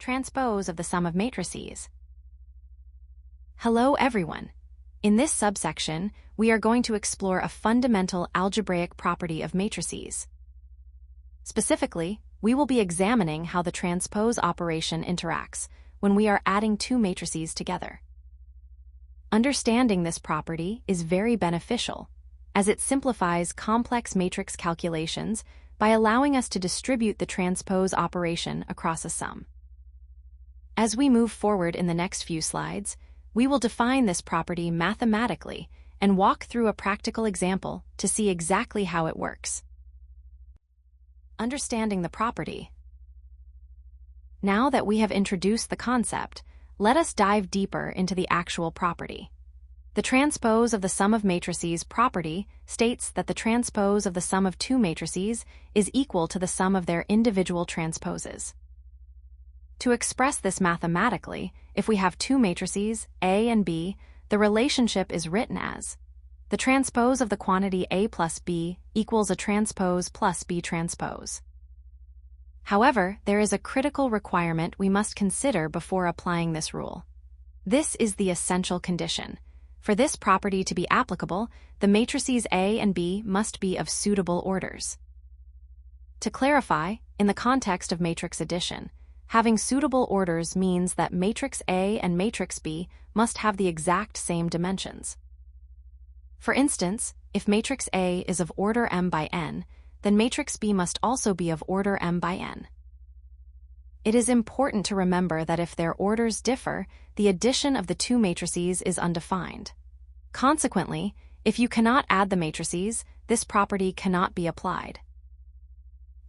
Transpose of the sum of matrices. Hello everyone. In this subsection, we are going to explore a fundamental algebraic property of matrices. Specifically, we will be examining how the transpose operation interacts when we are adding two matrices together. Understanding this property is very beneficial, as it simplifies complex matrix calculations by allowing us to distribute the transpose operation across a sum. As we move forward in the next few slides, we will define this property mathematically and walk through a practical example to see exactly how it works. Understanding the property. Now that we have introduced the concept, let us dive deeper into the actual property. The transpose of the sum of matrices property states that the transpose of the sum of two matrices is equal to the sum of their individual transposes. To express this mathematically, if we have two matrices, A and B, the relationship is written as the transpose of the quantity A plus B equals a transpose plus B transpose. However, there is a critical requirement we must consider before applying this rule. This is the essential condition. For this property to be applicable, the matrices A and B must be of suitable orders. To clarify, in the context of matrix addition, having suitable orders means that matrix A and matrix B must have the exact same dimensions. For instance, if matrix A is of order m by n, then matrix B must also be of order m by n. It is important to remember that if their orders differ, the addition of the two matrices is undefined. Consequently, if you cannot add the matrices, this property cannot be applied.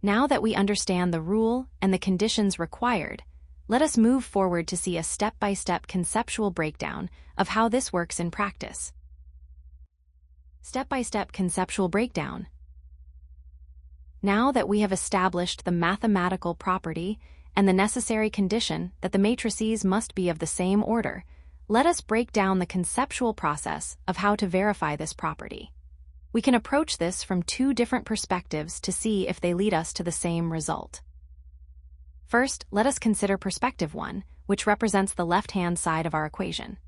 Now that we understand the rule and the conditions required, let us move forward to see a step-by-step conceptual breakdown of how this works in practice. Step-by-step conceptual breakdown. Now that we have established the mathematical property and the necessary condition that the matrices must be of the same order, let us break down the conceptual process of how to verify this property. We can approach this from two different perspectives to see if they lead us to the same result. First, let us consider perspective 1, which represents the left-hand side of our equation.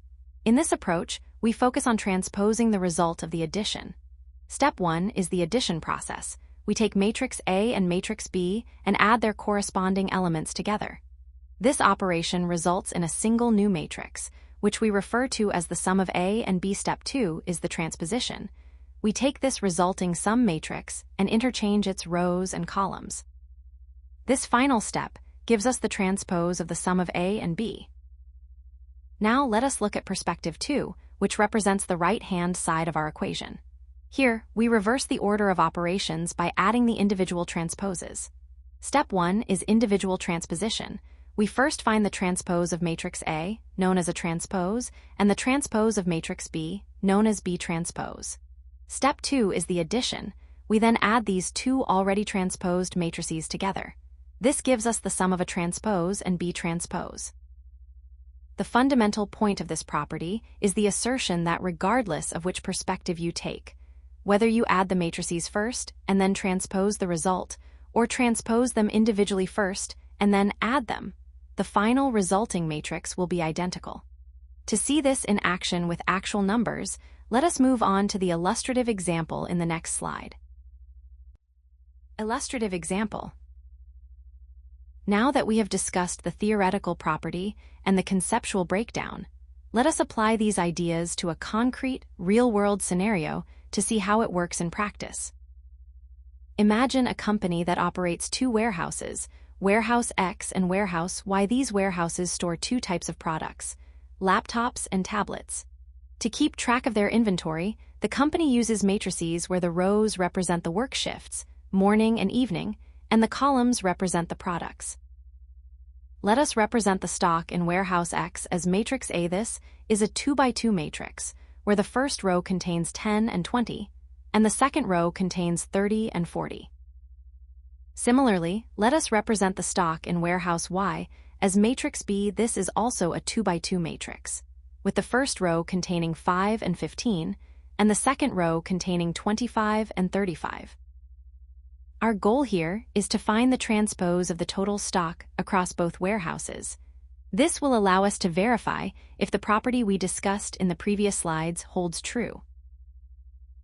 In this approach, we focus on transposing the result of the addition. Step 1 is the addition process. We take matrix A and matrix B and add their corresponding elements together. This operation results in a single new matrix, which we refer to as the sum of A and B. Step 2 is the transposition. We take this resulting sum matrix and interchange its rows and columns. This final step gives us the transpose of the sum of A and B. Now let us look at perspective 2, which represents the right-hand side of our equation. Here, we reverse the order of operations by adding the individual transposes. Step 1 is individual transposition. We first find the transpose of matrix A, known as a transpose, and the transpose of matrix B, known as B transpose. Step 2 is the addition. We then add these two already transposed matrices together. This gives us the sum of a transpose and B transpose. The fundamental point of this property is the assertion that regardless of which perspective you take, whether you add the matrices first and then transpose the result, or transpose them individually first and then add them, the final resulting matrix will be identical. To see this in action with actual numbers, let us move on to the illustrative example in the next slide. Illustrative example. Now that we have discussed the theoretical property and the conceptual breakdown, let us apply these ideas to a concrete, real-world scenario to see how it works in practice. Imagine a company that operates two warehouses, Warehouse X and Warehouse Y. These warehouses store two types of products, laptops and tablets. To keep track of their inventory, the company uses matrices where the rows represent the work shifts, morning and evening, and the columns represent the products. Let us represent the stock in Warehouse X as matrix A. This is a 2x2 matrix, where the first row contains 10 and 20, and the second row contains 30 and 40. Similarly, let us represent the stock in Warehouse Y as matrix B. This is also a 2x2 matrix, with the first row containing 5 and 15, and the second row containing 25 and 35. Our goal here is to find the transpose of the total stock across both warehouses. This will allow us to verify if the property we discussed in the previous slides holds true.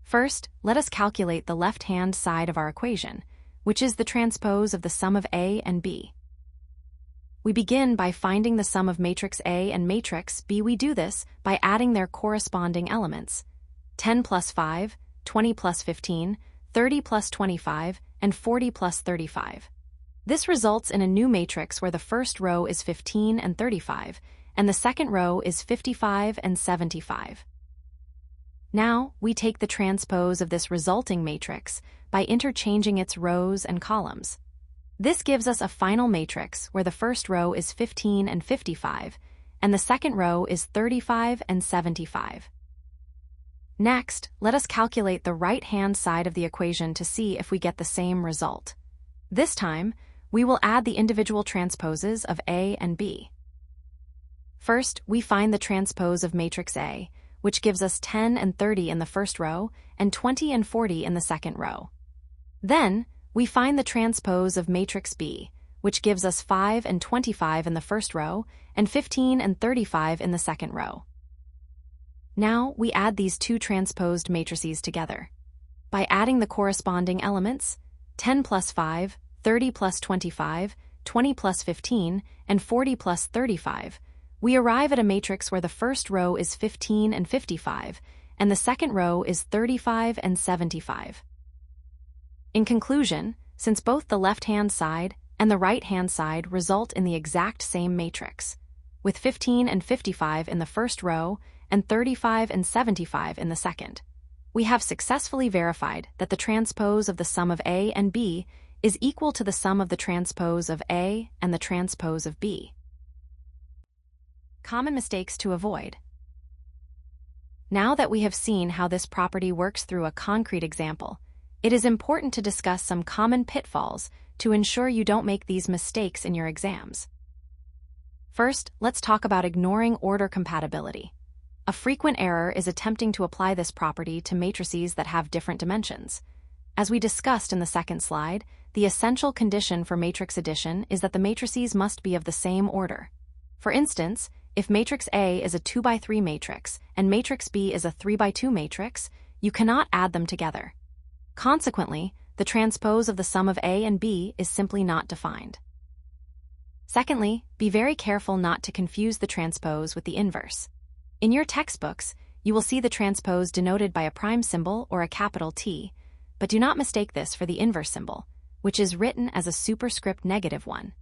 First, let us calculate the left-hand side of our equation, which is the transpose of the sum of A and B. We begin by finding the sum of matrix A and matrix B. We do this by adding their corresponding elements: 10 plus 5, 20 plus 15, 30 plus 25, and 40 plus 35. This results in a new matrix where the first row is 15 and 35, and the second row is 55 and 75. Now, we take the transpose of this resulting matrix by interchanging its rows and columns. This gives us a final matrix where the first row is 15 and 55, and the second row is 35 and 75. Next, let us calculate the right-hand side of the equation to see if we get the same result. This time, we will add the individual transposes of A and B. First, we find the transpose of matrix A, which gives us 10 and 30 in the first row and 20 and 40 in the second row. Then, we find the transpose of matrix B, which gives us 5 and 25 in the first row and 15 and 35 in the second row. Now, we add these two transposed matrices together. By adding the corresponding elements, 10 plus 5, 30 plus 25, 20 plus 15, and 40 plus 35, we arrive at a matrix where the first row is 15 and 55, and the second row is 35 and 75. In conclusion, since both the left-hand side and the right-hand side result in the exact same matrix, with 15 and 55 in the first row and 35 and 75 in the second, we have successfully verified that the transpose of the sum of A and B is equal to the sum of the transpose of A and the transpose of B. Common mistakes to avoid. Now that we have seen how this property works through a concrete example, it is important to discuss some common pitfalls to ensure you don't make these mistakes in your exams. First, let's talk about ignoring order compatibility. A frequent error is attempting to apply this property to matrices that have different dimensions. As we discussed in the second slide, the essential condition for matrix addition is that the matrices must be of the same order. For instance, if matrix A is a 2 by 3 matrix and matrix B is a 3 by 2 matrix, you cannot add them together. Consequently, the transpose of the sum of A and B is simply not defined. Secondly, be very careful not to confuse the transpose with the inverse. In your textbooks, you will see the transpose denoted by a prime symbol or a capital T, but do not mistake this for the inverse symbol, which is written as a superscript -1.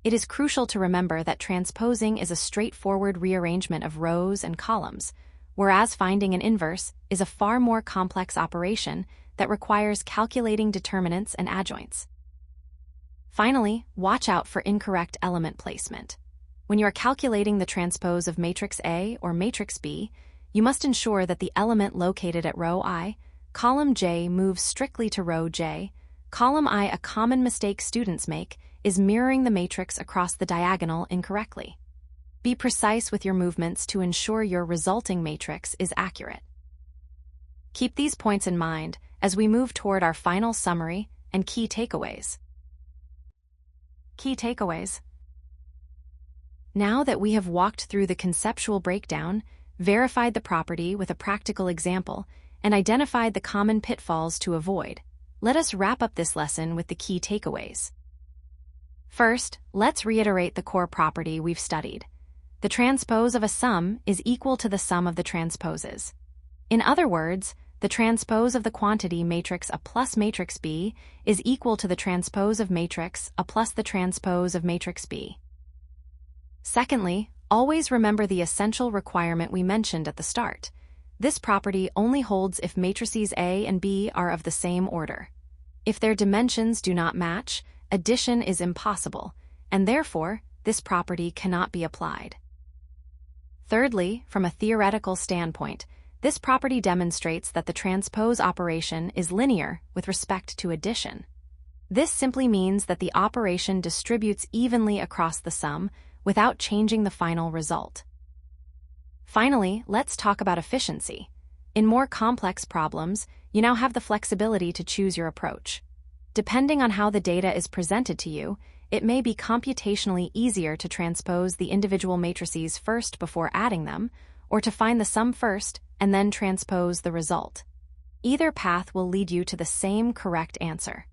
It is crucial to remember that transposing is a straightforward rearrangement of rows and columns, whereas finding an inverse is a far more complex operation that requires calculating determinants and adjoints. Finally, watch out for incorrect element placement. When you are calculating the transpose of matrix A or matrix B, you must ensure that the element located at row I, column J, moves strictly to row J. Column I. A common mistake students make is mirroring the matrix across the diagonal incorrectly. Be precise with your movements to ensure your resulting matrix is accurate. Keep these points in mind as we move toward our final summary and key takeaways. Key takeaways. Now that we have walked through the conceptual breakdown, verified the property with a practical example, and identified the common pitfalls to avoid, let us wrap up this lesson with the key takeaways. First, let's reiterate the core property we've studied. The transpose of a sum is equal to the sum of the transposes. In other words, the transpose of the quantity matrix A plus matrix B is equal to the transpose of matrix A plus the transpose of matrix B. Secondly, always remember the essential requirement we mentioned at the start. This property only holds if matrices A and B are of the same order. If their dimensions do not match, addition is impossible, and therefore, this property cannot be applied. Thirdly, from a theoretical standpoint, this property demonstrates that the transpose operation is linear with respect to addition. This simply means that the operation distributes evenly across the sum without changing the final result. Finally, let's talk about efficiency. In more complex problems, you now have the flexibility to choose your approach. Depending on how the data is presented to you, it may be computationally easier to transpose the individual matrices first before adding them, or to find the sum first and then transpose the result. Either path will lead you to the same correct answer.